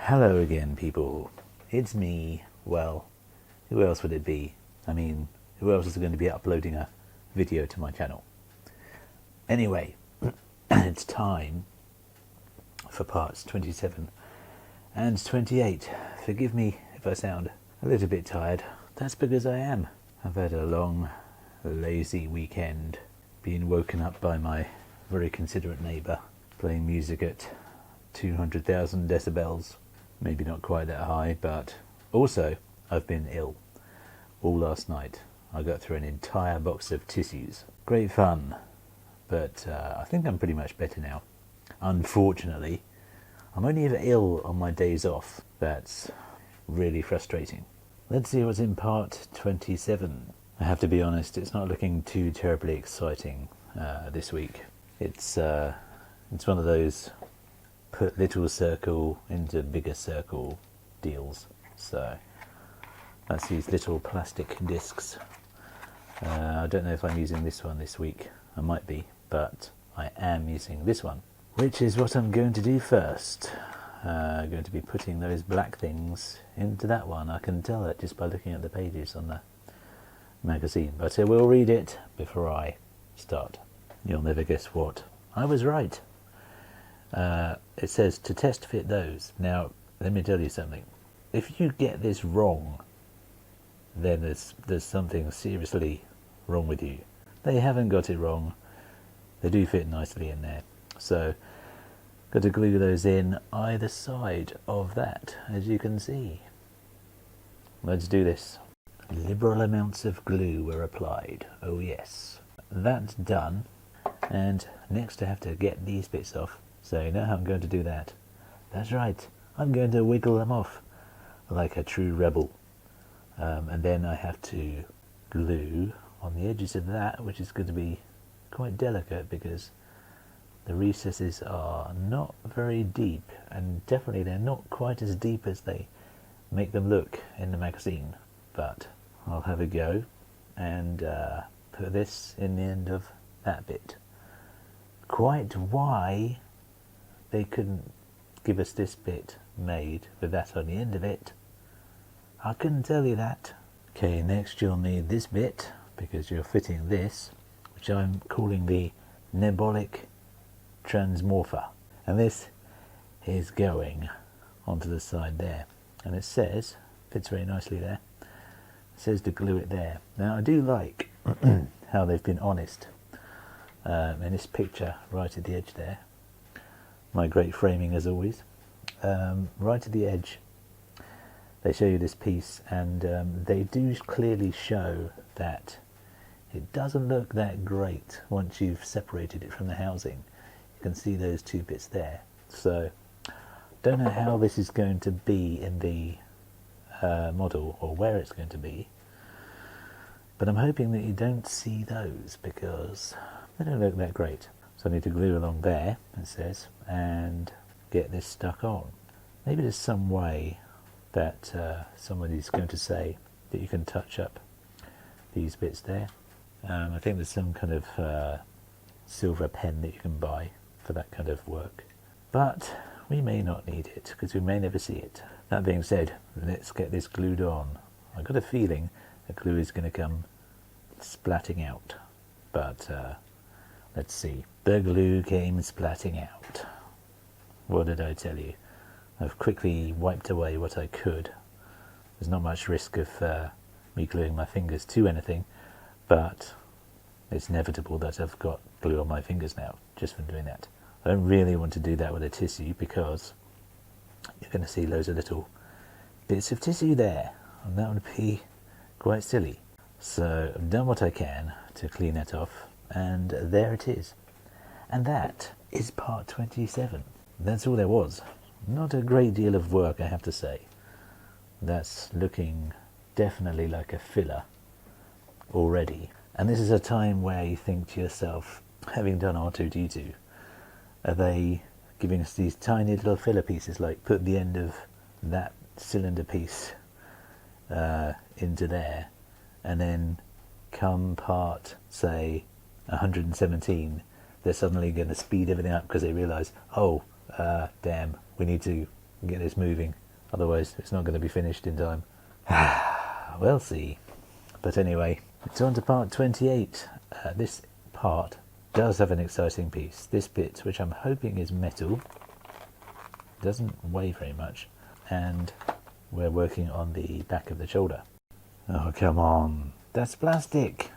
Hello again, people. It's me. Well, who else would it be? I mean, who else is going to be uploading a video to my channel? Anyway, it's time for parts 27 and 28. Forgive me if I sound a little bit tired. That's because I am. I've had a long, lazy weekend, being woken up by my very considerate neighbour playing music at 200,000 decibels. Maybe not quite that high, but also I've been ill all last night. I got through an entire box of tissues. Great fun, but I think I'm pretty much better now. Unfortunately, I'm only ever ill on my days off. That's really frustrating. Let's see what's in part 27. I have to be honest, it's not looking too terribly exciting this week. It's one of those put little circle into bigger circle deals. So that's these little plastic discs. I don't know if I'm using this one this week. I might be, but I am using this one, which is what I'm going to do first. Going to be putting those black things into that one. I can tell it just by looking at the pages on the magazine, but I will read it before I start. You'll never guess what. I was right. It says to test fit those. Now, let me tell you something. If you get this wrong, then there's something seriously wrong with you. They haven't got it wrong. They do fit nicely in there. So, got to glue those in either side of that, as you can see. Let's do this. Liberal amounts of glue were applied. Oh yes. That's done. And next I have to get these bits off. So you know how I'm going to do that? That's right. I'm going to wiggle them off like a true rebel. And then I have to glue on the edges of that, which is going to be quite delicate because the recesses are not very deep, and definitely they're not quite as deep as they make them look in the magazine. But I'll have a go and put this in the end of that bit. Quite why they couldn't give us this bit made with that on the end of it, I couldn't tell you that. Okay, next you'll need this bit because you're fitting this, which I'm calling the nebolic transmorpher, and this is going onto the side there, and it says, fits very nicely there, it says to glue it there. Now I do like how they've been honest in this picture right at the edge there. My great framing as always. Right at the edge they show you this piece, and they do clearly show that it doesn't look that great once you've separated it from the housing. You can see those two bits there. So don't know how this is going to be in the model or where it's going to be, but I'm hoping that you don't see those because they don't look that great. So I need to glue along there, it says, and get this stuck on. Maybe there's some way that somebody's going to say that you can touch up these bits there. I think there's some kind of silver pen that you can buy for that kind of work. But we may not need it because we may never see it. That being said, let's get this glued on. I've got a feeling the glue is going to come splatting out, but let's see. The glue came splatting out. What did I tell you? I've quickly wiped away what I could. There's not much risk of me gluing my fingers to anything, but it's inevitable that I've got glue on my fingers now just from doing that. I don't really want to do that with a tissue because you're going to see loads of little bits of tissue there, and that would be quite silly. So I've done what I can to clean it off, and there it is. And that is part 27. That's all there was. Not a great deal of work, I have to say. That's looking definitely like a filler already. And this is a time where you think to yourself, having done R2-D2, are they giving us these tiny little filler pieces, like put the end of that cylinder piece into there, and then come part, say, 117, they're suddenly going to speed everything up because they realise, oh, damn, we need to and get this moving. Otherwise, it's not going to be finished in time. We'll see. But anyway, it's on to part 28. This part does have an exciting piece. This bit, which I'm hoping is metal, doesn't weigh very much, and we're working on the back of the shoulder. Oh, come on. That's plastic.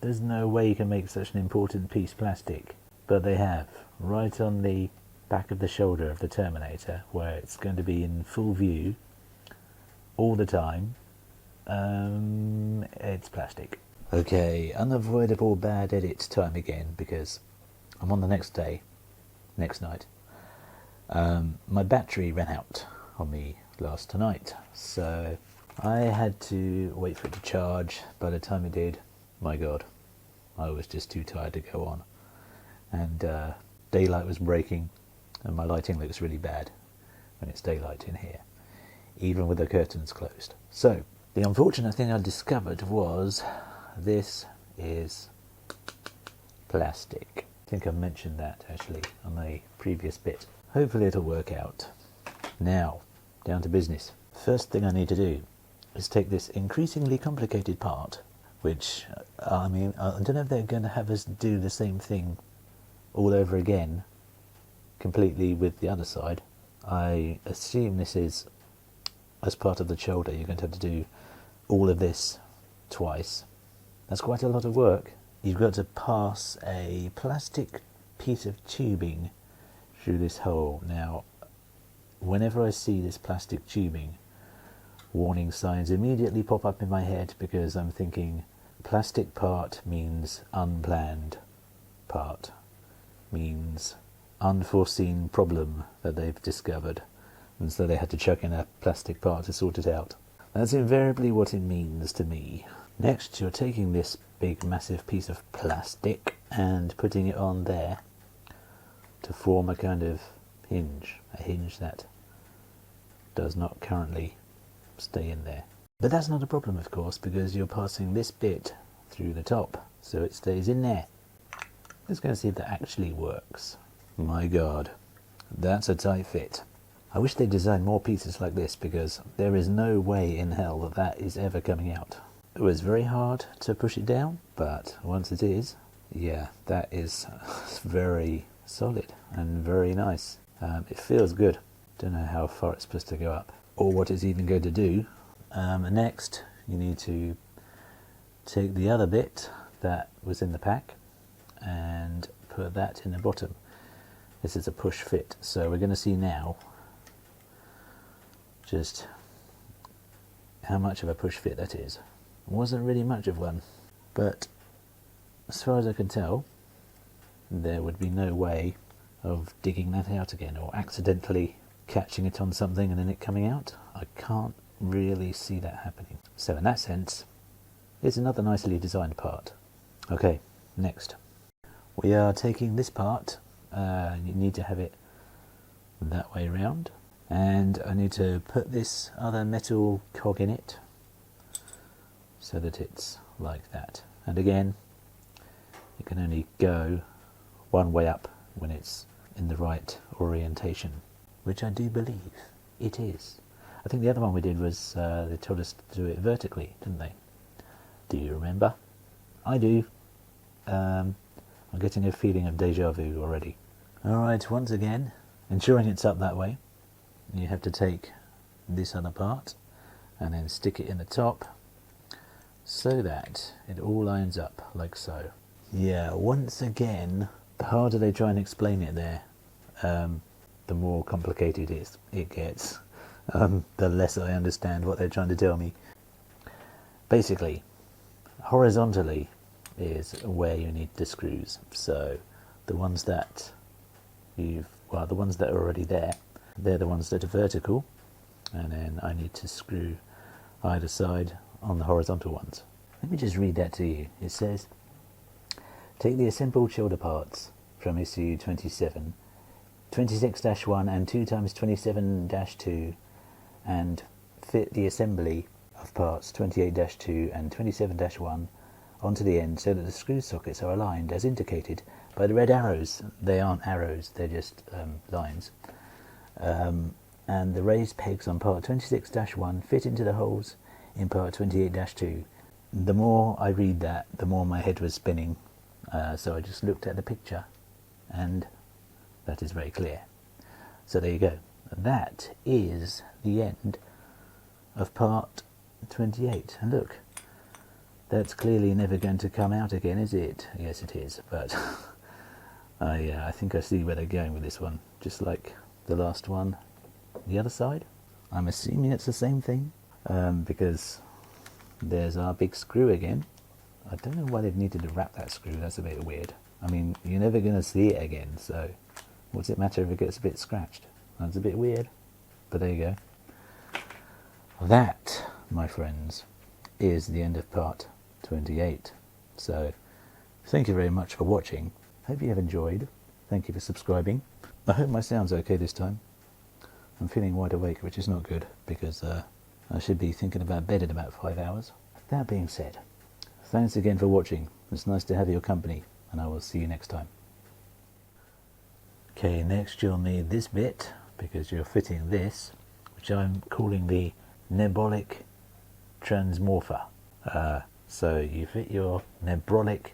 There's no way you can make such an important piece plastic. But they have, right on the back of the shoulder of the Terminator, where it's going to be in full view all the time. It's plastic. Okay, unavoidable bad edit time again, because I'm on the next night. My battery ran out on me last night, so I had to wait for it to charge. By the time it did, my God, I was just too tired to go on. And daylight was breaking, and my lighting looks really bad when it's daylight in here, even with the curtains closed. So, the unfortunate thing I discovered was this is plastic. I think I mentioned that actually on the previous bit. Hopefully it'll work out. Now, down to business. First thing I need to do is take this increasingly complicated part, which, I mean, I don't know if they're going to have us do the same thing all over again, completely with the other side. I assume this is, as part of the shoulder, you're going to have to do all of this twice. That's quite a lot of work. You've got to pass a plastic piece of tubing through this hole. Now, whenever I see this plastic tubing, warning signs immediately pop up in my head, because I'm thinking plastic part means unplanned part, means unforeseen problem that they've discovered, and so they had to chuck in a plastic part to sort it out. That's invariably what it means to me. Next, you're taking this big massive piece of plastic and putting it on there to form a kind of hinge, a hinge that does not currently stay in there. But that's not a problem, of course, because you're passing this bit through the top, so it stays in there. Let's go and see if that actually works. My God, that's a tight fit. I wish they designed more pieces like this, because there is no way in hell that that is ever coming out. It was very hard to push it down, but once it is, yeah, that is very solid and very nice. It feels good. Don't know how far it's supposed to go up, or what it's even going to do. Next, you need to take the other bit that was in the pack and put that in the bottom. This is a push fit, so we're going to see now just how much of a push fit that is. It wasn't really much of one, but as far as I can tell, there would be no way of digging that out again, or accidentally catching it on something and then it coming out. I can't really see that happening. So in that sense, it's another nicely designed part. Okay, next. We are taking this part, you need to have it that way round, and I need to put this other metal cog in it so that it's like that. And again, it can only go one way up when it's in the right orientation, which I do believe it is. I think the other one we did was, they told us to do it vertically, didn't they? Do you remember? I do. I'm getting a feeling of déjà vu already. Alright, once again, ensuring it's up that way, you have to take this other part and then stick it in the top so that it all lines up like so. Yeah, once again, the harder they try and explain it there, the more complicated it gets. The less I understand what they're trying to tell me. Basically, horizontally is where you need the screws. So the ones that the ones that are already there, they're the ones that are vertical, and then I need to screw either side on the horizontal ones. Let me just read that to you. It says, take the assembled shoulder parts from issue 27, 26-1 and 2x27-2, and fit the assembly of parts 28-2 and 27-1 onto the end so that the screw sockets are aligned as indicated by the red arrows. They aren't arrows, they're just lines. and the raised pegs on part 26-1 fit into the holes in part 28-2. The more I read that, the more my head was spinning, so I just looked at the picture, and that is very clear. So there you go. That is the end of part 28. And look, that's clearly never going to come out again, is it? Yes, it is, but I think I see where they're going with this one, just like the last one, the other side. I'm assuming it's the same thing, because there's our big screw again. I don't know why they've needed to wrap that screw. That's a bit weird. I mean, you're never going to see it again, so what's it matter if it gets a bit scratched? That's a bit weird, but there you go. That, my friends, is the end of part 28. So thank you very much for watching. Hope you have enjoyed. Thank you for subscribing. I hope my sound's okay this time. I'm feeling wide awake, which is not good, because I should be thinking about bed in about 5 hours. That being said, thanks again for watching. It's nice to have your company, and I will see you next time. Okay, next you'll need this bit, because you're fitting this, which I'm calling the Nebolic Transmorpher. So you fit your Nebolic,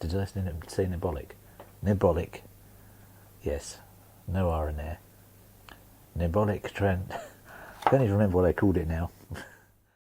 did I say Nebolic? Nebolic, yes, no R in there. Nebolic I can't even remember what I called it now.